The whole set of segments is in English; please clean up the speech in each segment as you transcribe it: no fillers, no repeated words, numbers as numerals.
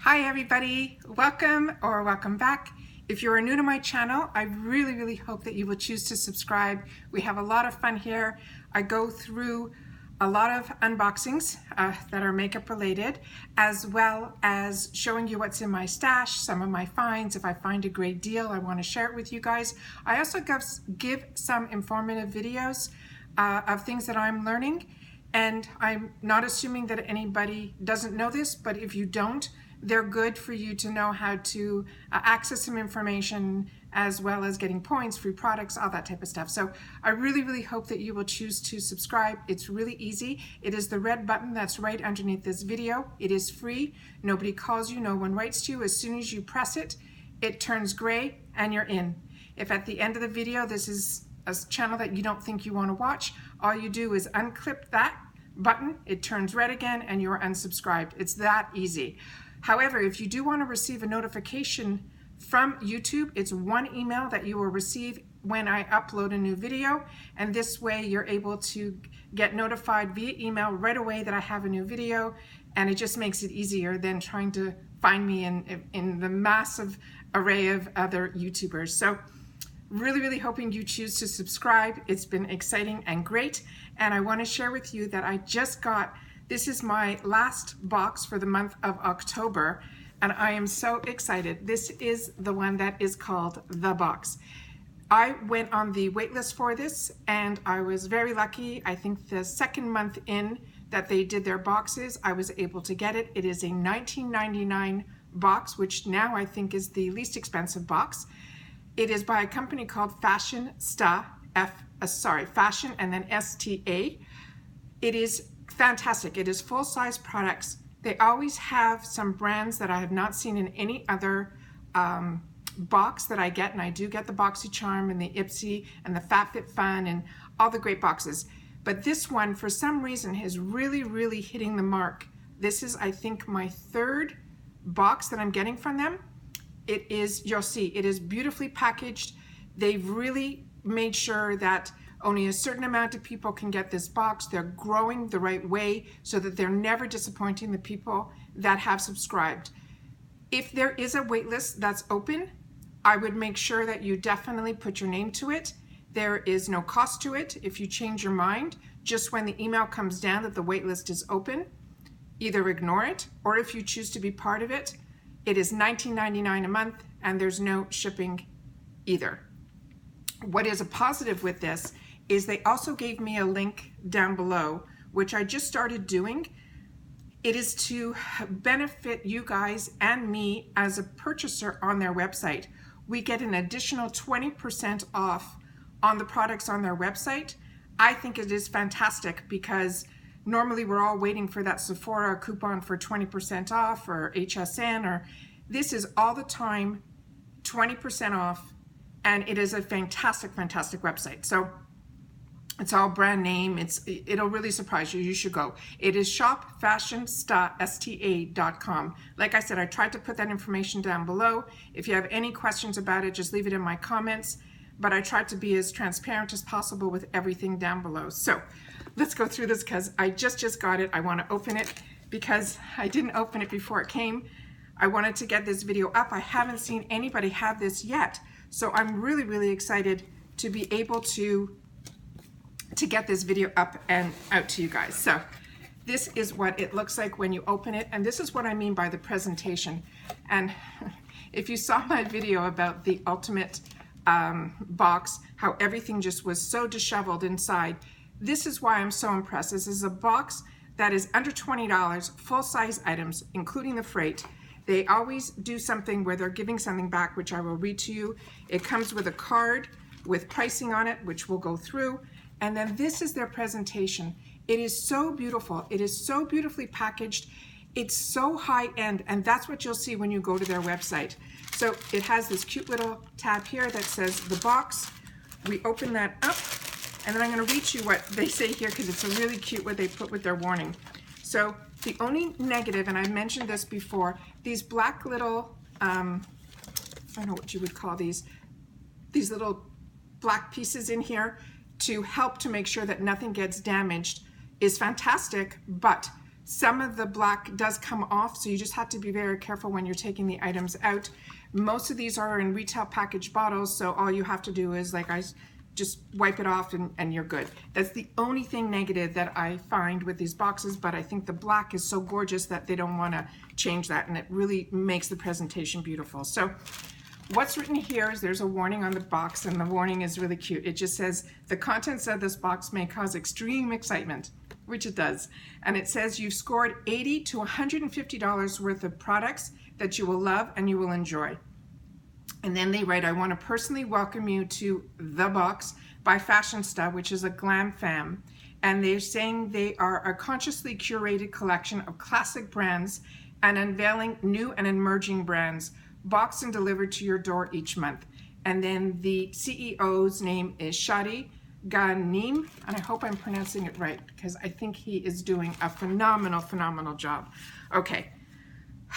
Hi everybody, welcome or welcome back. If you are new to my channel, I really hope that you will choose to subscribe. We have a lot of fun here. I go through a lot of unboxings that are makeup related, as well as showing you what's in my stash, some of my finds. If I find a great deal, I want to share it with you guys. I also give some informative videos of things that I'm learning, and I'm not assuming that anybody doesn't know this, but if you don't, they're good for you to know how to access some information, as well as getting points, free products, all that type of stuff. So I really hope that you will choose to subscribe. It's really easy. It is the red button that's right underneath this video. It is free. Nobody calls you, no one writes to you. As soon as you press it, it turns gray and you're in. If at the end of the video this is a channel that you don't think you want to watch, all you do is unclip that button, it turns red again, and you're unsubscribed. It's that easy. However, if you do want to receive a notification from YouTube, it's one email that you will receive when I upload a new video, and this way you're able to get notified via email right away that I have a new video, and it just makes it easier than trying to find me in the massive array of other YouTubers. So really hoping you choose to subscribe. It's been exciting and great, and I want to share with you that I just got, this is my last box for the month of October, and I am so excited. This is the one that is called The Box. I went on the wait list for this, and I was very lucky. I think the second month in that they did their boxes, I was able to get it. It is a $19.99 box, which now I think is the least expensive box. It is by a company called Fashionsta, Fashion and then S-T-A. It is fantastic. It is full-size products. They always have some brands that I have not seen in any other box that I get, and I do get the BoxyCharm and the Ipsy and the FabFitFun and all the great boxes. But this one, for some reason, is really hitting the mark. This is, I think, my third box that I'm getting from them. It is, you'll see, it is beautifully packaged. They've really made sure that only a certain amount of people can get this box. They're growing the right way so that they're never disappointing the people that have subscribed. If there is a wait list that's open, I would make sure that you definitely put your name to it. There is no cost to it. If you change your mind, just when the email comes down that the wait list is open, either ignore it, or if you choose to be part of it, it is $19.99 a month, and there's no shipping either. What is a positive with this is they also gave me a link down below, which I just started doing. It is to benefit you guys and me as a purchaser on their website. We get an additional 20% off on the products on their website. I think it is fantastic because normally we're all waiting for that Sephora coupon for 20% off or HSN, or this is all the time 20% off, and it is a fantastic website. So it's all brand name. It'll really surprise you. You should go. It is shopfashionsta.com. Like I said, I tried to put that information down below. If you have any questions about it, just leave it in my comments. But I tried to be as transparent as possible with everything down below. So let's go through this because I just got it. I want to open it because I didn't open it before it came. I wanted to get this video up. I haven't seen anybody have this yet. So I'm really excited to be able to get this video up and out to you guys. So this is what it looks like when you open it, and this is what I mean by the presentation. And if you saw my video about the ultimate box, how everything just was so disheveled inside, this is why I'm so impressed. This is a box that is under $20, full-size items, including the freight. They always do something where they're giving something back, which I will read to you. It comes with a card with pricing on it, which we'll go through. And then this is their presentation. It is so beautiful. It is so beautifully packaged. It's so high-end, and that's what you'll see when you go to their website. So it has this cute little tab here that says the box. We open that up, and then I'm going to read you what they say here because it's a really cute what they put with their warning. So the only negative, and I mentioned this before, these black little, I don't know what you would call these little black pieces in here to help to make sure that nothing gets damaged is fantastic, but Some of the black does come off, so you just have to be very careful when you're taking the items out. Most of these are in retail package bottles, so all you have to do is, like I just wipe it off and you're good. That's the only thing negative that I find with these boxes, but I think the black is so gorgeous that they don't want to change that, and it really makes the presentation beautiful. So what's written here is there's a warning on the box, and the warning is really cute. It just says, the contents of this box may cause extreme excitement, which it does. And it says you've scored $80 to $150 worth of products that you will love and you will enjoy. And then they write, I want to personally welcome you to The Box by Fashionsta, which is a glam fam. And they're saying they are a consciously curated collection of classic brands and unveiling new and emerging brands, boxed and delivered to your door each month. And then the CEO's name is Shadi Ghanem, and I hope I'm pronouncing it right because I think he is doing a phenomenal job. Okay,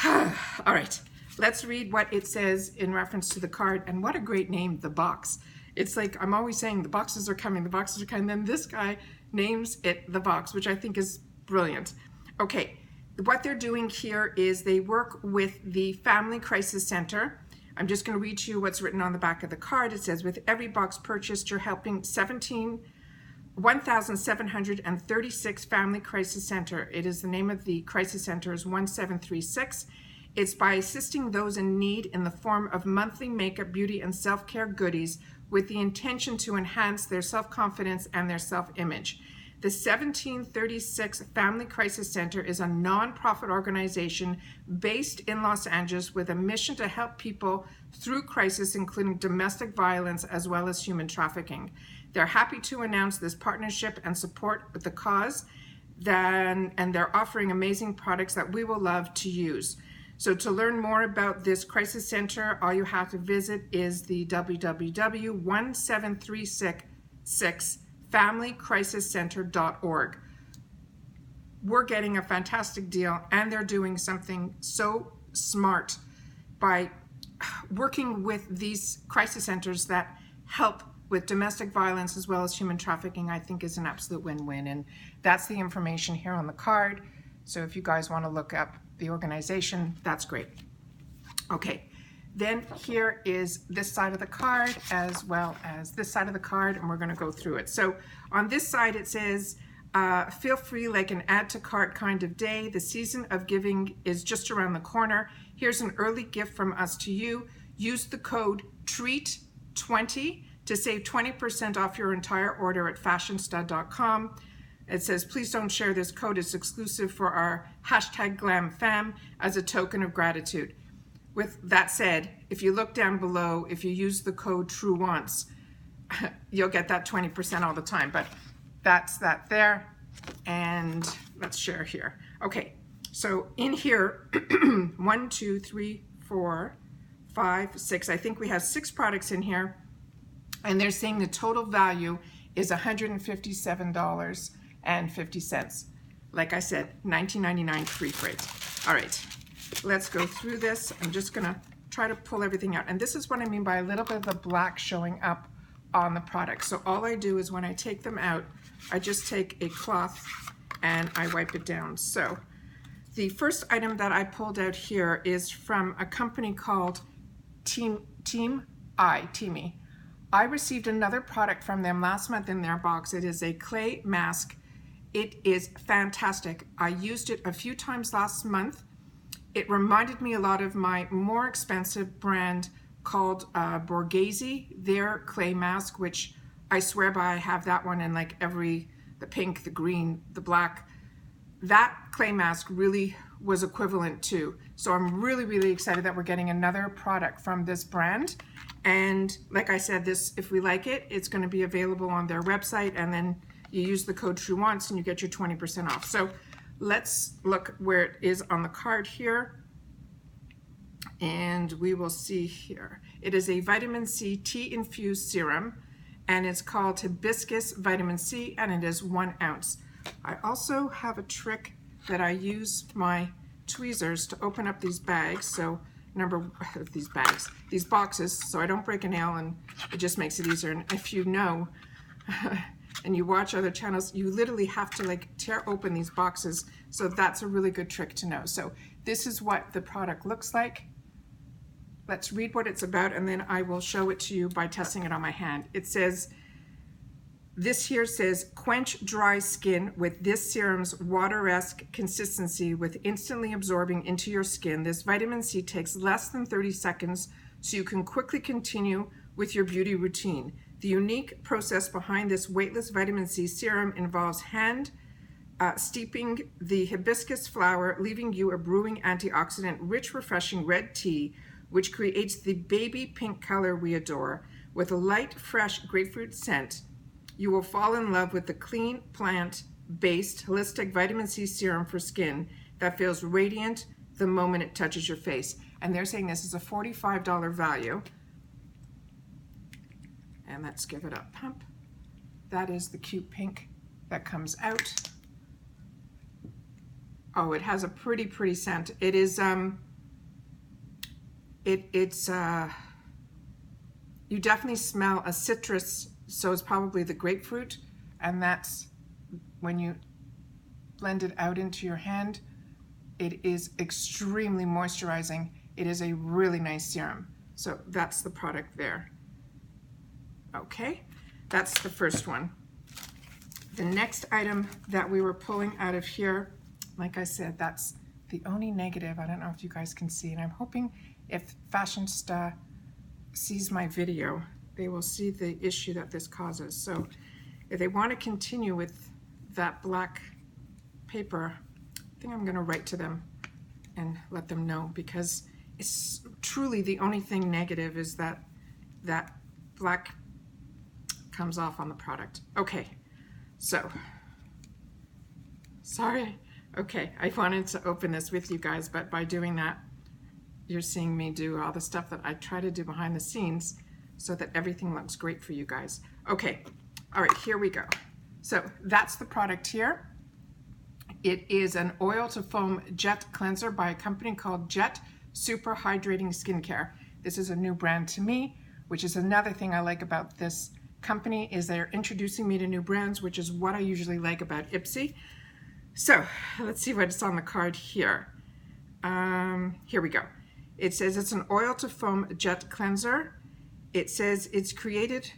all right, let's read what it says in reference to the card. And what a great name, The Box. It's like I'm always saying the boxes are coming, the boxes are coming. Then this guy names it The Box, which I think is brilliant. Okay, what they're doing here is they work with the Family Crisis Center. I'm just going to read to you what's written on the back of the card. It says, with every box purchased, you're helping 1,736 Family Crisis Center. It is the name of the crisis center is 1736. It's by assisting those in need in the form of monthly makeup, beauty, and self-care goodies with the intention to enhance their self-confidence and their self-image. The 1736 Family Crisis Center is a nonprofit organization based in Los Angeles with a mission to help people through crisis, including domestic violence as well as human trafficking. They're happy to announce this partnership and support with the cause, and they're offering amazing products that we will love to use. So to learn more about this crisis center, all you have to visit is the www.17366familycrisiscenter.org. We're getting a fantastic deal, and they're doing something so smart by working with these crisis centers that help with domestic violence as well as human trafficking. I think is an absolute win-win, and that's the information here on the card. So if you guys want to look up the organization, that's great. Okay, then here is this side of the card as well as this side of the card, and we're going to go through it. So on this side it says, feel free, like an add to cart kind of day. The season of giving is just around the corner. Here's an early gift from us to you. Use the code TREAT20 to save 20% off your entire order at fashionsta.com. It says, please don't share this code. It's exclusive for our #GlamFam as a token of gratitude. With that said, if you look down below, if you use the code TRUEONCE, you'll get that 20% all the time. But that's that there. And let's share here. Okay, so in here, 1, 2, 3, 4, 5, 6. I think we have 6 products in here. And they're saying the total value is $157.50. Like I said, $19.99 free freight. All right, let's go through this. I'm just gonna try to pull everything out. And this is what I mean by a little bit of the black showing up on the product. So all I do is when I take them out, I just take a cloth and I wipe it down. So the first item that I pulled out here is from a company called Teami. I received another product from them last month in their box. It is a clay mask. It is fantastic. I used it a few times last month. It reminded me a lot of my more expensive brand called Borghese, their clay mask, which I swear by. I have that one in like the pink, the green, the black. That clay mask really was equivalent to. So I'm really excited that we're getting another product from this brand. And like I said, this, if we like it, it's going to be available on their website, and then you use the code TRUEONCE and you get your 20% off. So let's look where it is on the card here. And we will see here. It is a vitamin C tea infused serum, and it's called Hibiscus Vitamin C, and it is 1 ounce. I also have a trick that I use my tweezers to open up these bags. So these boxes, so I don't break a nail, and it just makes it easier. And if you know, and you watch other channels, you literally have to like tear open these boxes. So that's a really good trick to know. So this is what the product looks like. Let's read what it's about, and then I will show it to you by testing it on my hand. It says, this here says, quench dry skin with this serum's water-esque consistency with instantly absorbing into your skin. This vitamin C takes less than 30 seconds, so you can quickly continue with your beauty routine. The unique process behind this weightless vitamin C serum involves hand steeping the hibiscus flower, leaving you a brewing antioxidant, rich, refreshing red tea, which creates the baby pink color we adore. With a light, fresh grapefruit scent, you will fall in love with the clean, plant-based, holistic vitamin C serum for skin that feels radiant the moment it touches your face. And they're saying this is a $45 value. And let's give it a pump. That is the cute pink that comes out. Oh, it has a pretty scent. It is, you definitely smell a citrus, so it's probably the grapefruit, and that's when you blend it out into your hand. It is extremely moisturizing. It is a really nice serum. So that's the product there. Okay, that's the first one. The next item that we were pulling out of here, like I said, that's the only negative. I don't know if you guys can see, and I'm hoping if Fashionsta sees my video, they will see the issue that this causes. So if they want to continue with that black paper, I think I'm going to write to them and let them know, because it's truly the only thing negative is that that black comes off on the product. Okay, so sorry. Okay, I wanted to open this with you guys, but by doing that, you're seeing me do all the stuff that I try to do behind the scenes so that everything looks great for you guys. Okay, all right, here we go. So that's the product here. It is an oil to foam jet cleanser by a company called Jet Super Hydrating Skincare. This is a new brand to me, which is another thing I like about this company, is they're introducing me to new brands, which is what I usually like about Ipsy. So let's see what's on the card here. Here we go. It says it's an oil to foam jet cleanser. It says it's created,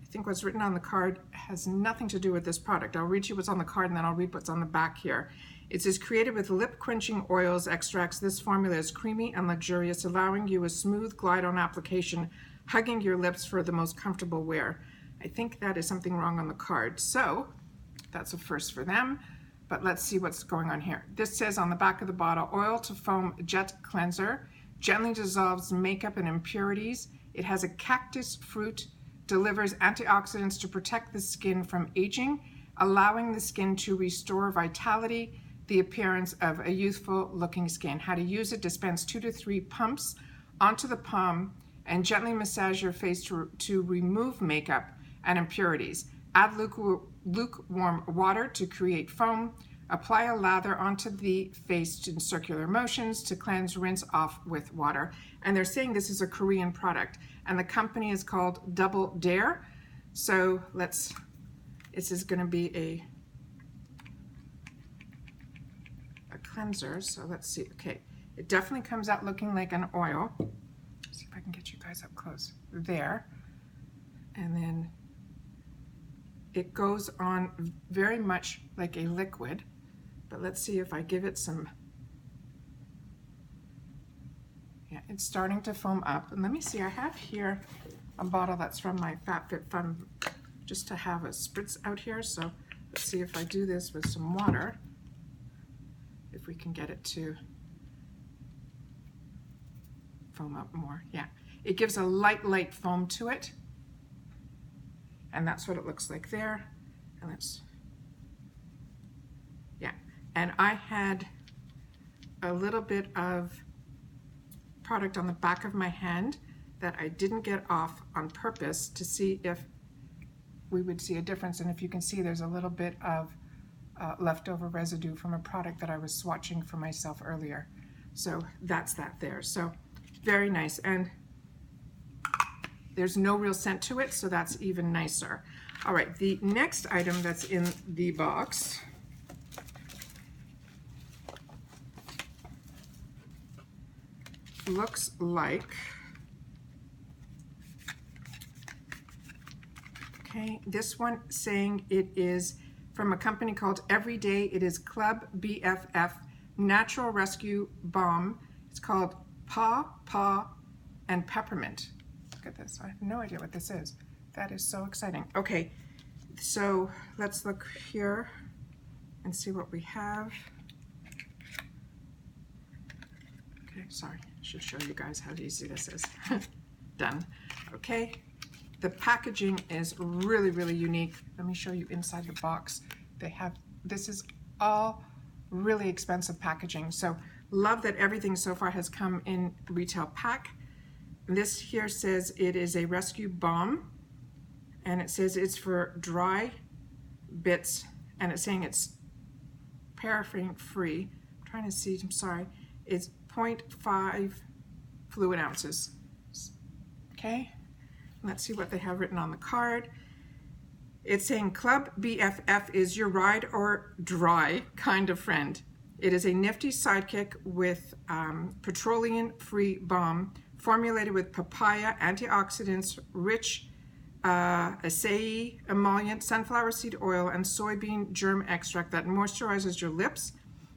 I think what's written on the card has nothing to do with this product. I'll read you what's on the card and then I'll read what's on the back here. It says, created with lip-quenching oils extracts, this formula is creamy and luxurious, allowing you a smooth glide-on application, hugging your lips for the most comfortable wear. I think that is something wrong on the card. So that's a first for them. But let's see what's going on here. This says on the back of the bottle, oil to foam jet cleanser, gently dissolves makeup and impurities. It has a cactus fruit, delivers antioxidants to protect the skin from aging, allowing the skin to restore vitality, the appearance of a youthful looking skin. How to use it: dispense 2 to 3 pumps onto the palm and gently massage your face to remove makeup and impurities. Add lukewarm water to create foam. Apply a lather onto the face in circular motions to cleanse, rinse off with water. And they're saying this is a Korean product, and the company is called Double Dare. So this is going to be a cleanser. So let's see. Okay, it definitely comes out looking like an oil. Let's see if I can get you guys up close. There. And then it goes on very much like a liquid, but let's see if I give it some, yeah, it's starting to foam up. And let me see, I have here a bottle that's from my FabFitFun, just to have a spritz out here. So let's see if I do this with some water, if we can get it to foam up more. Yeah, it gives a light foam to it. And that's what it looks like there. And let's, yeah. And I had a little bit of product on the back of my hand that I didn't get off on purpose to see if we would see a difference. And if you can see, there's a little bit of leftover residue from a product that I was swatching for myself earlier. So that's that there. So very nice. And there's no real scent to it, so that's even nicer. All right, the next item that's in the box looks like, okay, this one saying it is from a company called Everyday. It is Club BFF Natural Rescue Balm. It's called Paw and Peppermint. Look at this. I have no idea what this is. That is so exciting. Okay, so let's look here and see what we have. Okay, sorry. I should show you guys how easy this is. Done. Okay. The packaging is really, really unique. Let me show you inside the box. They have, this is all really expensive packaging. So love that everything so far has come in retail pack. This here says it is a rescue balm, and it says it's for dry bits, and it's saying it's paraffin free. I'm trying to see, I'm sorry. It's 0.5 fluid ounces. Okay. Let's see what they have written on the card. It's saying Club BFF is your ride or dry kind of friend. It is a nifty sidekick with petroleum-free balm formulated with papaya, antioxidants, rich acai emollient, sunflower seed oil, and soybean germ extract that moisturizes your lips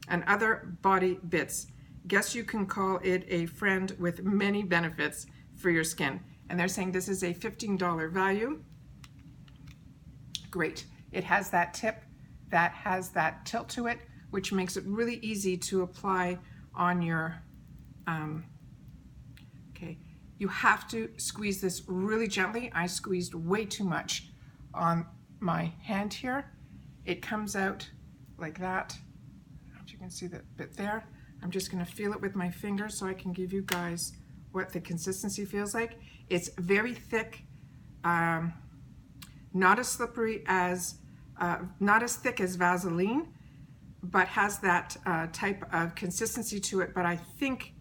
and other body bits. Guess you can call it a friend with many benefits for your skin. And they're saying this is a $15 value. Great. It has that tip that has that tilt to it, which makes it really easy to apply on your, okay. You have to squeeze this really gently. I squeezed way too much on my hand here. It comes out like that. I don't know if you can see that bit there. I'm just going to feel it with my fingers so I can give you guys what the consistency feels like. It's very thick, not as slippery as, not as thick as Vaseline, but has that type of consistency to it. But I think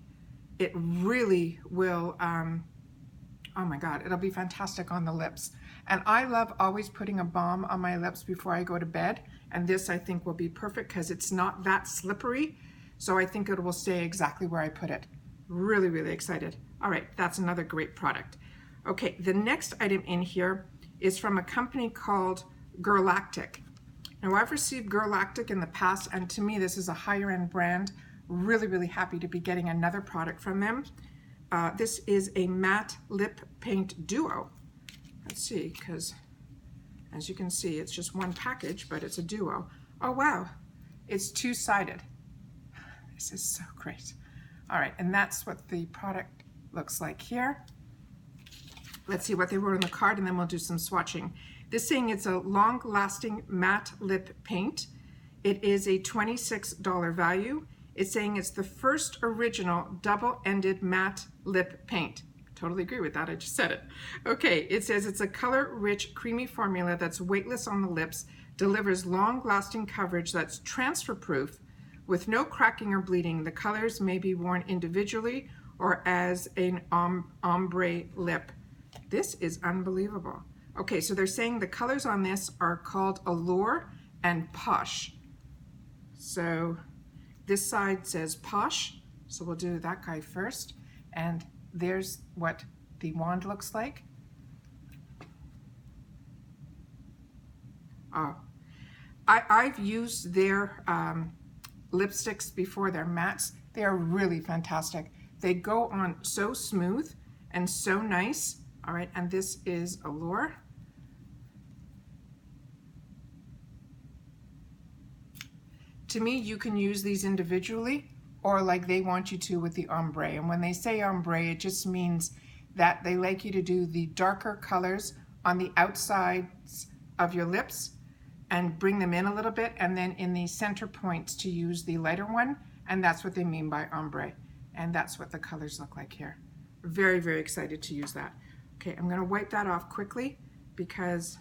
it really will, oh my God, it'll be fantastic on the lips. And I love always putting a balm on my lips before I go to bed. And this I think will be perfect because it's not that slippery. So I think it will stay exactly where I put it. Really, really excited. All right, that's another great product. Okay, the next item in here is from a company called Galactic. Now I've received Galactic in the past, and to me this is a higher end brand. Really, really happy to be getting another product from them. This is a matte lip paint duo. Let's see, because as you can see, it's just one package, but it's a duo. Oh wow, it's two-sided. This is so great. All right, and that's what the product looks like here. Let's see what they wrote on the card, and then we'll do some swatching. This thing, it's a long-lasting matte lip paint. It is a $26 value. It's saying it's the first original double-ended matte lip paint. Totally agree with that, I just said it. Okay, it says it's a color-rich, creamy formula that's weightless on the lips, delivers long-lasting coverage that's transfer-proof, with no cracking or bleeding. The colors may be worn individually or as an ombre lip. This is unbelievable. Okay, so they're saying the colors on this are called Allure and Posh. So this side says Posh, so we'll do that guy first. And there's what the wand looks like. Oh, I've used their lipsticks before, they're mattes. They are really fantastic. They go on so smooth and so nice. All right, and this is Allure. To me, you can use these individually or like they want you to with the ombre. And when they say ombre, it just means that they like you to do the darker colors on the outsides of your lips and bring them in a little bit, and then in the center points to use the lighter one, and that's what they mean by ombre. And that's what the colors look like here. Very, very excited to use that. Okay, I'm gonna wipe that off quickly because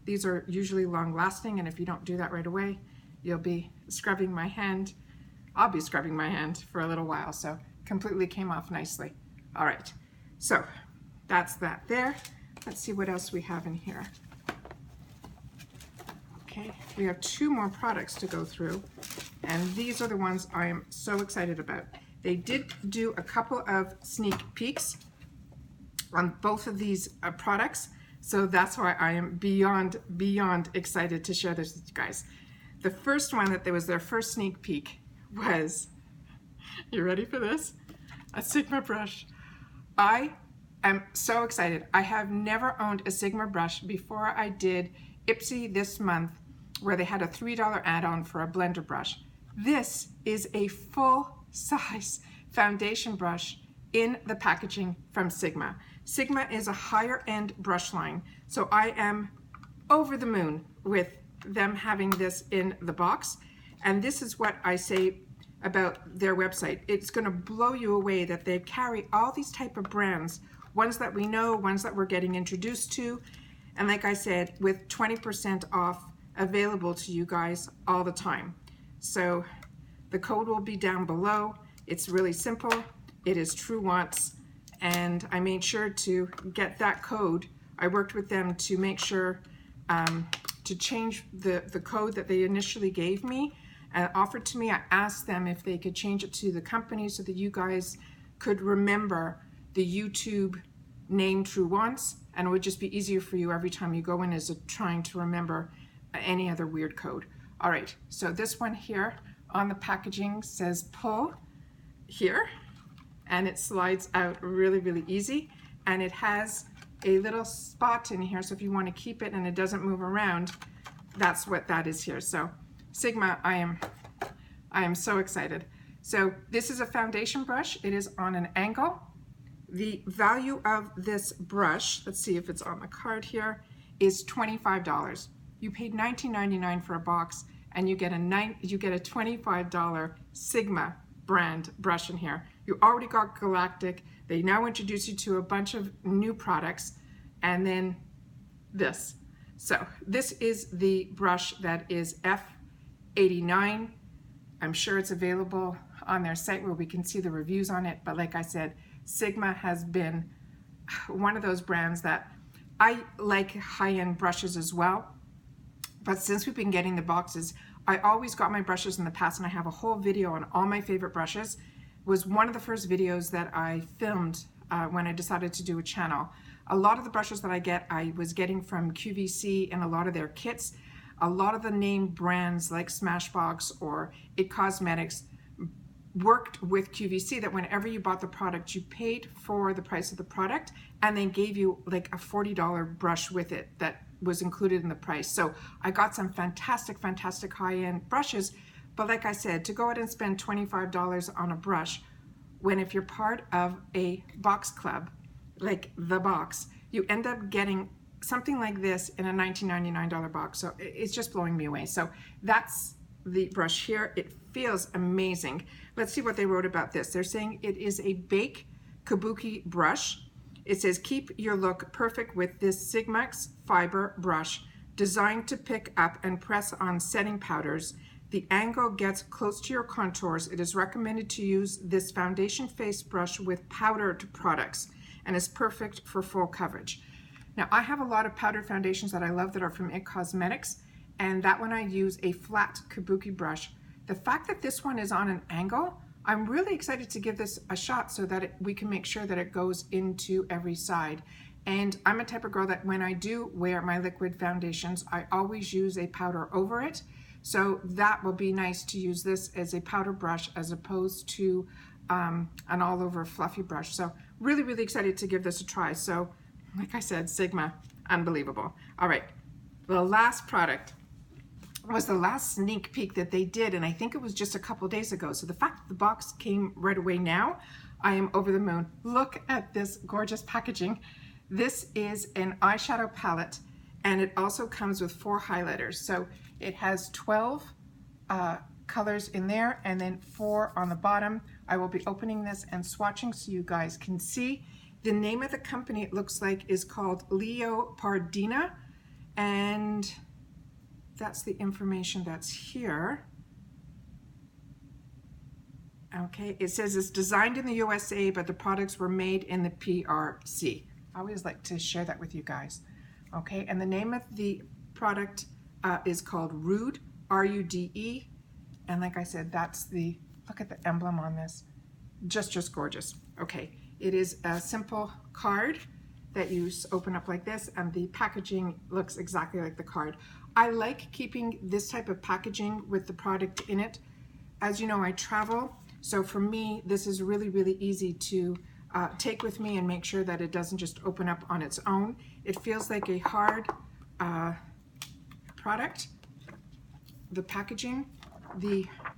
these are usually long lasting, and if you don't do that right away, you'll be scrubbing my hand. I'll be scrubbing my hand for a little while, so completely came off nicely. All right, so that's that there. Let's see what else we have in here. Okay, we have 2 more products to go through, and these are the ones I am so excited about. They did do a couple of sneak peeks on both of these products, so that's why I am beyond excited to share this with you guys. The first one that there was their first sneak peek was, you ready for this? A Sigma brush. I am so excited. I have never owned a Sigma brush before I did Ipsy this month, where they had a $3 add-on for a blender brush. This is a full-size foundation brush in the packaging from Sigma. Sigma is a higher-end brush line, so I am over the moon with them having this in the box. And this is what I say about their website. It's going to blow you away that they carry all these type of brands, ones that we know, ones that we're getting introduced to, and like I said, with 20% off available to you guys all the time. So the code will be down below. It's really simple. It is True Wants, and I made sure to get that code. I worked with them to make sure to change the code that they initially gave me and offered to me. I asked them if they could change it to the company so that you guys could remember the YouTube name True Wants, and it would just be easier for you every time you go in as trying to remember any other weird code. All right, so this one here on the packaging says pull here, and it slides out really easy, and it has a little spot in here, so if you want to keep it and it doesn't move around, that's what that is here. So Sigma, I am so excited. So this is a foundation brush. It is on an angle. The value of this brush, let's see if it's on the card here, is $25. You paid $19.99 for a box, and you get a $25 Sigma brand brush in here. You already got Galactic. They now introduce you to a bunch of new products, and then this. So this is the brush that is F89. I'm sure it's available on their site where we can see the reviews on it, but like I said, Sigma has been one of those brands that I like high-end brushes as well, but since we've been getting the boxes, I always got my brushes in the past, and I have a whole video on all my favorite brushes. It was one of the first videos that I filmed when I decided to do a channel. A lot of the brushes that I get, I was getting from QVC and a lot of their kits. A lot of the name brands like Smashbox or It Cosmetics worked with QVC, that whenever you bought the product, you paid for the price of the product, and they gave you like a $40 brush with it that was included in the price. So I got some fantastic high-end brushes, but like I said, to go out and spend $25 on a brush, when if you're part of a box club, like the box, you end up getting something like this in a $19.99 box. So it's just blowing me away. So that's the brush here. It feels amazing. Let's see what they wrote about this. They're saying it is a Bake Kabuki brush. It says, keep your look perfect with this Sigmax fiber brush designed to pick up and press on setting powders. The angle gets close to your contours. It is recommended to use this foundation face brush with powdered products and is perfect for full coverage. Now, I have a lot of powdered foundations that I love that are from It Cosmetics, and that one I use a flat Kabuki brush. The fact that this one is on an angle, I'm really excited to give this a shot so that we can make sure that it goes into every side. And I'm a type of girl that when I do wear my liquid foundations, I always use a powder over it. So that will be nice to use this as a powder brush as opposed to an all over fluffy brush. So really excited to give this a try. So like I said, Sigma, unbelievable. All right, the last product was the last sneak peek that they did, and I think it was just a couple days ago. So the fact that the box came right away now, I am over the moon. Look at this gorgeous packaging. This is an eyeshadow palette, and it also comes with 4 highlighters. So it has 12 colors in there and then 4 on the bottom. I will be opening this and swatching so you guys can see. The name of the company, it looks like, is called Leopardina, and that's the information that's here. Okay, it says it's designed in the USA, but the products were made in the PRC. I always like to share that with you guys. Okay, and the name of the product is called Rude, R-U-D-E. And like I said, that's the, look at the emblem on this. Just gorgeous. Okay, it is a simple card that you open up like this, and the packaging looks exactly like the card. I like keeping this type of packaging with the product in it. As you know, I travel, so for me, this is really easy to take with me and make sure that it doesn't just open up on its own. It feels like a hard product. The packaging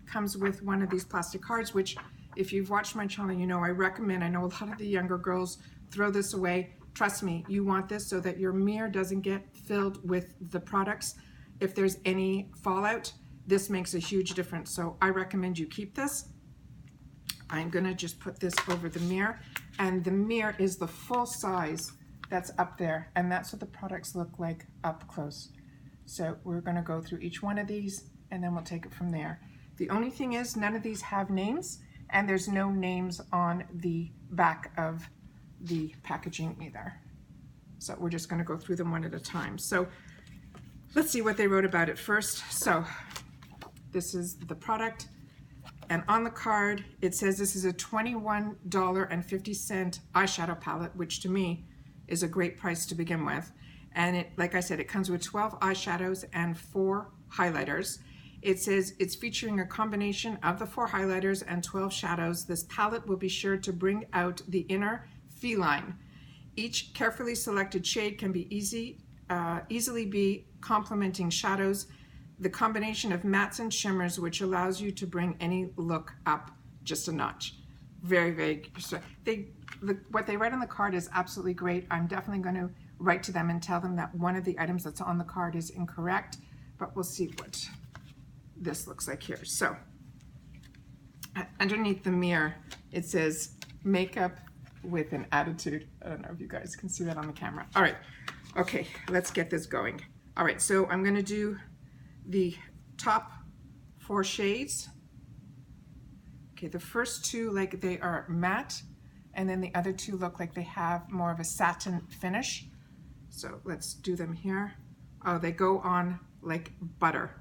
comes with one of these plastic cards, which if you've watched my channel, you know I recommend. I know a lot of the younger girls throw this away. Trust me, you want this so that your mirror doesn't get filled with the products. If there's any fallout, this makes a huge difference. So I recommend you keep this. I'm gonna just put this over the mirror, and the mirror is the full size that's up there, and that's what the products look like up close. So we're gonna go through each one of these, and then we'll take it from there. The only thing is, none of these have names, and there's no names on the back of the packaging either. So we're just going to go through them one at a time. So let's see what they wrote about it first. So this is the product, and on the card it says this is a $21.50 eyeshadow palette, which to me is a great price to begin with. And it, like I said, it comes with 12 eyeshadows and 4 highlighters. It says it's featuring a combination of the 4 highlighters and 12 shadows. This palette will be sure to bring out the inner feline. Each carefully selected shade can be easily be complementing shadows. The combination of mattes and shimmers, which allows you to bring any look up just a notch. Very what they write on the card is absolutely great. I'm definitely going to write to them and tell them that one of the items that's on the card is incorrect, but we'll see what this looks like here. So underneath the mirror it says makeup with an attitude. I don't know if you guys can see that on the camera. All right, okay, let's get this going. All right, so I'm going to do the top 4 shades. Okay, the first 2 like they are matte, and then the other 2 look like they have more of a satin finish. So let's do them here. Oh, they go on like butter.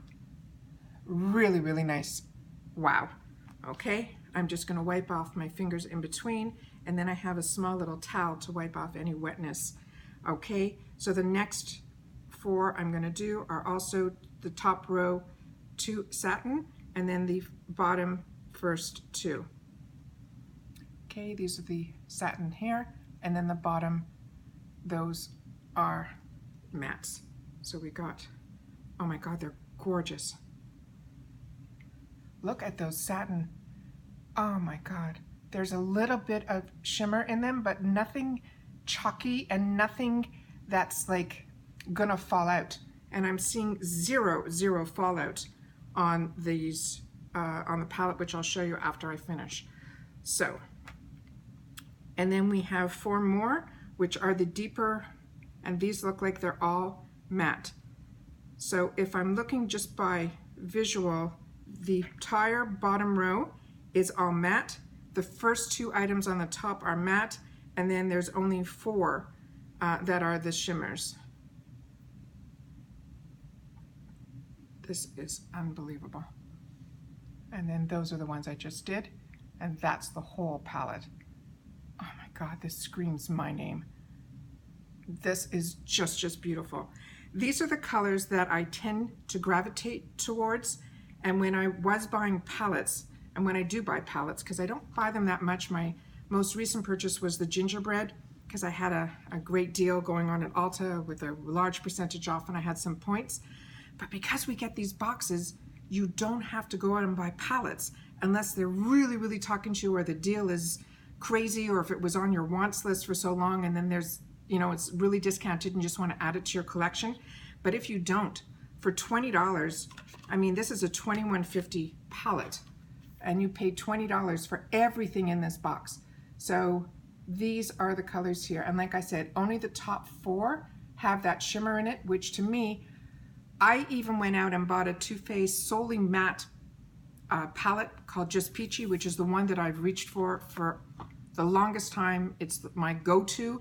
Really nice. Wow. Okay, I'm just going to wipe off my fingers in between, and then I have a small little towel to wipe off any wetness. Okay, so the next 4 I'm going to do are also the top row 2 satin, and then the bottom first 2. Okay, these are the satin here, and then the bottom, those are mattes. So we got, oh my God, they're gorgeous. Look at those satin. Oh my God. There's a little bit of shimmer in them, but nothing chalky and nothing that's like gonna fall out. And I'm seeing zero fallout on these, on the palette, which I'll show you after I finish. So, and then we have 4 more, which are the deeper, and these look like they're all matte. So if I'm looking just by visual, the entire bottom row is all matte. The first 2 items on the top are matte, and then there's only 4 that are the shimmers. This is unbelievable. And then those are the ones I just did, and that's the whole palette. Oh my God, this screams my name. This is just beautiful. These are the colors that I tend to gravitate towards. And when I was buying palettes, and when I do buy palettes, because I don't buy them that much, my most recent purchase was the gingerbread, because I had a great deal going on at ULTA with a large percentage off, and I had some points. But because we get these boxes, you don't have to go out and buy palettes unless they're really talking to you, or the deal is crazy, or if it was on your wants list for so long and then there's, you know, it's really discounted and you just want to add it to your collection. But if you don't, for $20, I mean, this is a $21.50 palette, and you paid $20 for everything in this box. So these are the colors here, and like I said, only the top 4 have that shimmer in it, which to me, I even went out and bought a Too Faced solely matte palette called Just Peachy, which is the one that I've reached for the longest time. It's my go-to,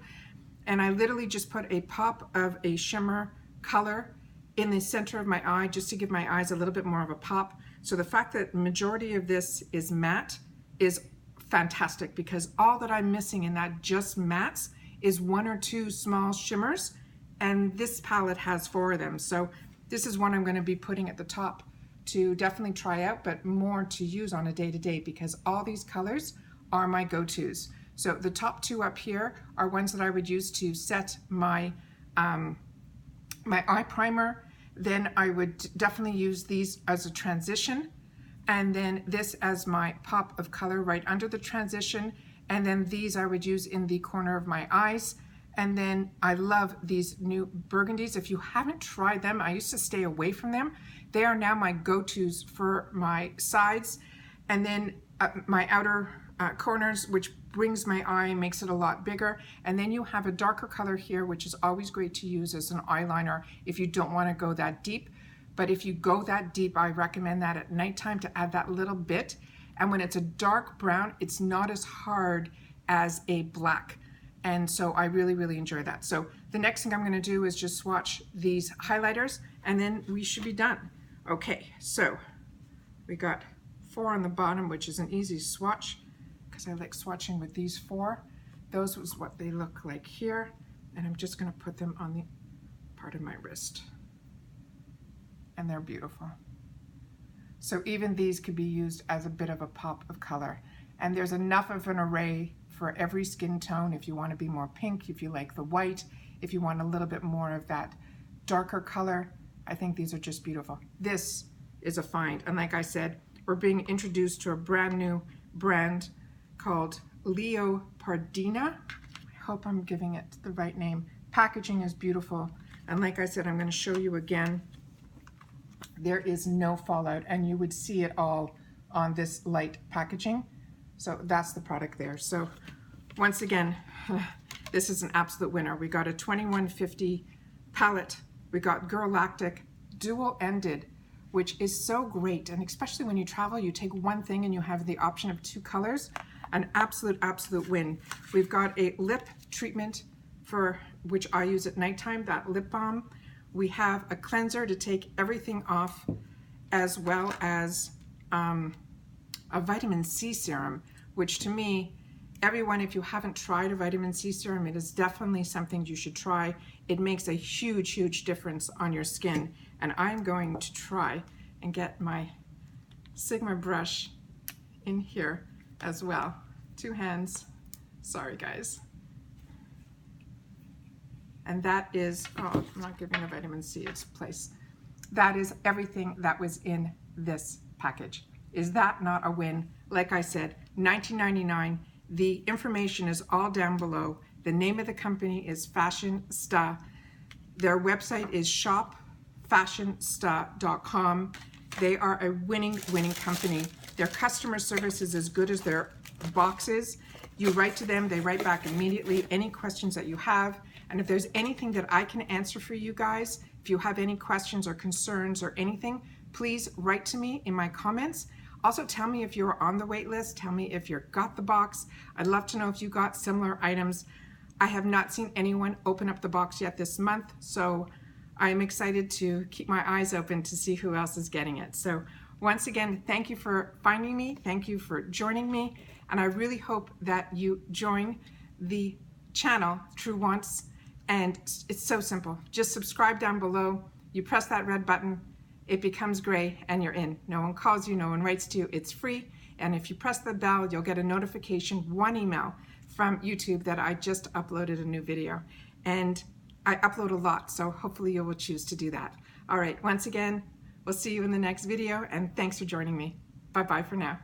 and I literally just put a pop of a shimmer color in the center of my eye, just to give my eyes a little bit more of a pop. So the fact that the majority of this is matte is fantastic, because all that I'm missing in that just mattes is 1 or 2 small shimmers, and this palette has 4 of them. So this is one I'm going to be putting at the top to definitely try out, but more to use on a day-to-day, because all these colors are my go-tos. So the top 2 up here are ones that I would use to set my my eye primer. Then I would definitely use these as a transition, and then this as my pop of color right under the transition, and then these I would use in the corner of my eyes. And then I love these new burgundies. If you haven't tried them, I used to stay away from them. They are now my go-tos for my sides, and then my outer corners, which brings my eye and makes it a lot bigger. And then you have a darker color here, which is always great to use as an eyeliner if you don't want to go that deep. But if you go that deep, I recommend that at nighttime to add that little bit. And when it's a dark brown, it's not as hard as a black. And so I really, really enjoy that. So the next thing I'm going to do is just swatch these highlighters, and then we should be done. Okay, so we got 4 on the bottom, which is an easy swatch, because I like swatching with these 4. Those was what they look like here, and I'm just going to put them on the part of my wrist, and they're beautiful. So even these could be used as a bit of a pop of color, and there's enough of an array for every skin tone. If you want to be more pink, if you like the white, if you want a little bit more of that darker color, I think these are just beautiful. This is a find, and like I said, we're being introduced to a brand new brand called Leopardina. I hope I'm giving it the right name. Packaging is beautiful, and like I said, I'm going to show you again. There is no fallout, and you would see it all on this light packaging. So that's the product there. So once again, this is an absolute winner. We got a 2150 palette. We got Galactic dual-ended, which is so great. And especially when you travel, you take one thing and you have the option of 2 colors. An absolute, absolute win. We've got a lip treatment for which I use at nighttime, that lip balm. We have a cleanser to take everything off, as well as a vitamin C serum, which to me, everyone, if you haven't tried a vitamin C serum, it is definitely something you should try. It makes a huge, huge difference on your skin. And I'm going to try and get my Sigma brush in here as well. 2 hands, sorry guys. And that is, oh, I'm not giving the vitamin C its place. That is everything that was in this package. Is that not a win? Like I said, $19.99. The information is all down below. The name of the company is Fashionsta. Their website is shopfashionsta.com. They are a winning company. Their customer service is as good as their boxes. You write to them, they write back immediately. Any questions that you have, and if there's anything that I can answer for you guys, if you have any questions or concerns or anything, please write to me in my comments. Also tell me if you're on the wait list. Tell me if you got the box. I'd love to know if you got similar items. I have not seen anyone open up the box yet this month, so I'm excited to keep my eyes open to see who else is getting it. So once again, thank you for finding me. Thank you for joining me. And I really hope that you join the channel True Wants. And it's so simple. Just subscribe down below. You press that red button, it becomes gray, and you're in. No one calls you, no one writes to you. It's free. And if you press the bell, you'll get a notification, 1 email from YouTube that I just uploaded a new video. And I upload a lot, so hopefully you will choose to do that. All right, once again, we'll see you in the next video, and thanks for joining me. Bye-bye for now.